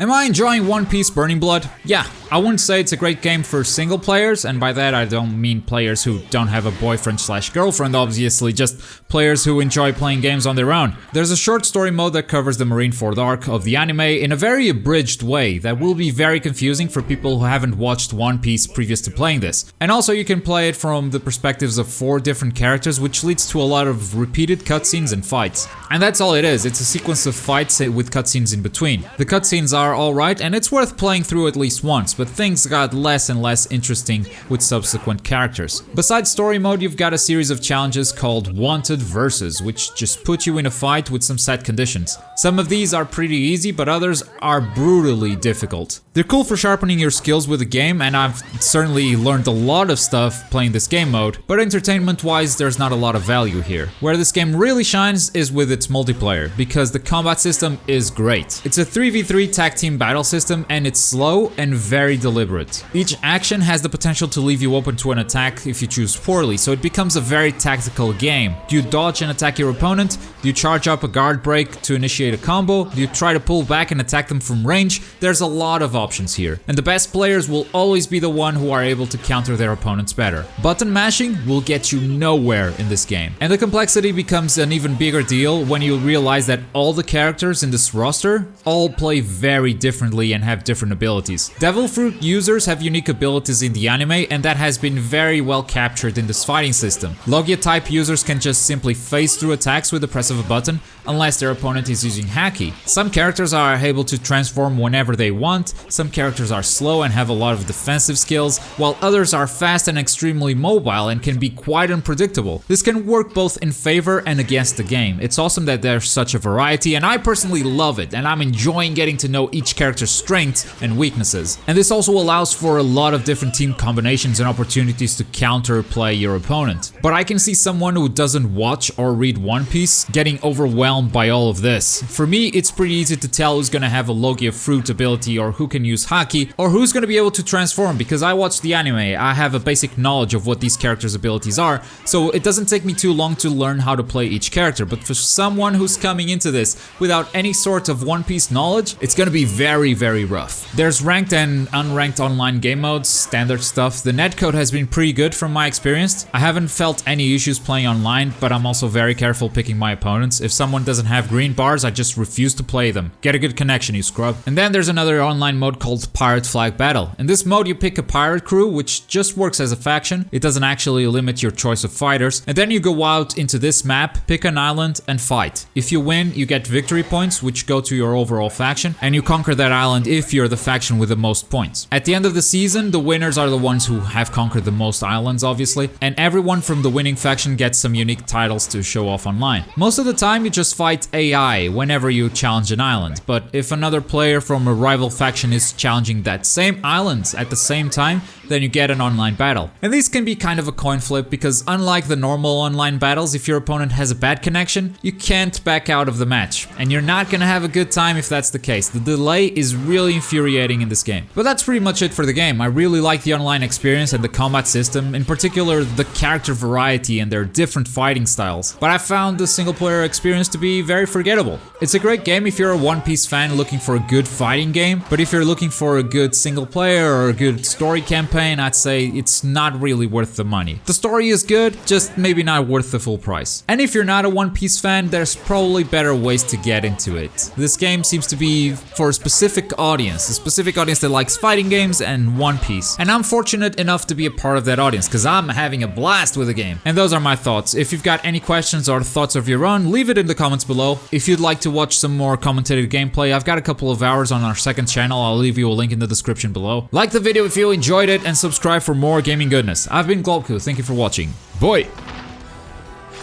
Am I enjoying One Piece Burning Blood? Yeah, I wouldn't say it's a great game for single players, and by that I don't mean players who don't have a boyfriend/girlfriend, obviously, just players who enjoy playing games on their own. There's a short story mode that covers the Marineford arc of the anime in a very abridged way that will be very confusing for people who haven't watched One Piece previous to playing this. And also you can play it from the perspectives of 4 different characters, which leads to a lot of repeated cutscenes and fights. And that's all it is, it's a sequence of fights with cutscenes in between. The cutscenes are alright and it's worth playing through at least once, but things got less and less interesting with subsequent characters. Besides story mode, you've got a series of challenges called Wanted Versus, which just put you in a fight with some set conditions. Some of these are pretty easy, but others are brutally difficult. They're cool for sharpening your skills with the game, and I've certainly learned a lot of stuff playing this game mode, but entertainment wise there's not a lot of value here. Where this game really shines is with its multiplayer, because the combat system is great. It's a 3v3 tag team battle system and it's slow and very deliberate. Each action has the potential to leave you open to an attack if you choose poorly, so it becomes a very tactical game. Do you dodge and attack your opponent? Do you charge up a guard break to initiate a combo? Do you try to pull back and attack them from range? There's a lot of options here, and the best players will always be the one who are able to counter their opponents better. Button mashing will get you nowhere in this game, and the complexity becomes an even bigger deal when you realize that all the characters in this roster all play very differently and have different abilities. Devil Fruit users have unique abilities in the anime, and that has been very well captured in this fighting system. Logia type users can just simply phase through attacks with the press of a button, unless their opponent is using Haki. Some characters are able to transform whenever they want, some characters are slow and have a lot of defensive skills, while others are fast and extremely mobile and can be quite unpredictable. This can work both in favor and against the game. It's awesome that there's such a variety, and I personally love it, and I'm enjoying getting to know each character's strengths and weaknesses. And this also allows for a lot of different team combinations and opportunities to counterplay your opponent. But I can see someone who doesn't watch or read One Piece getting overwhelmed by all of this. For me, it's pretty easy to tell who's gonna have a Logia Fruit ability or who can use Haki or who's gonna be able to transform, because I watched the anime, I have a basic knowledge of what these characters' abilities are, so it doesn't take me too long to learn how to play each character. But for someone who's coming into this without any sort of One Piece knowledge, it's gonna be very, very rough. There's ranked and unranked online game modes, standard stuff. The netcode has been pretty good from my experience. I haven't felt any issues playing online, but I'm also very careful picking my opponents. If someone doesn't have green bars, I just refuse to play them. Get a good connection, you scrub. And then there's another online mode called Pirate Flag Battle. In this mode you pick a pirate crew, which just works as a faction. It doesn't actually limit your choice of fighters. And then you go out into this map, pick an island and fight. If you win, you get victory points, which go to your overall faction, and you conquer that island if you're the faction with the most points. At the end of the season, the winners are the ones who have conquered the most islands, obviously, and everyone from the winning faction gets some unique titles to show off online. Most of the time you just fight AI whenever you challenge an island, but if another player from a rival faction is challenging that same island at the same time, then you get an online battle. And these can be kind of a coin flip, because unlike the normal online battles, if your opponent has a bad connection, you can't back out of the match. And you're not gonna have a good time if that's the case. The delay is really infuriating in this game. But that's pretty much it for the game. I really like the online experience and the combat system, in particular the character variety and their different fighting styles. But I found the single player experience to be very forgettable. It's a great game if you're a One Piece fan looking for a good fighting game, but if you're looking for a good single player or a good story campaign, I'd say it's not really worth the money. The story is good, just maybe not worth the full price. And if you're not a One Piece fan, there's probably better ways to get into it. This game seems to be for a specific audience that likes fighting games and One Piece. And I'm fortunate enough to be a part of that audience, because I'm having a blast with the game. And those are my thoughts. If you've got any questions or thoughts of your own, leave it in the comments below. If you'd like to watch some more commentated gameplay, I've got a couple of hours on our second channel. I'll leave you a link in the description below. Like the video if you enjoyed it, and subscribe for more gaming goodness. I've been Globku, thank you for watching. Boy!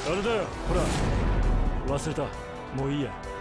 あれだよ、ほら、忘れた。もういいや。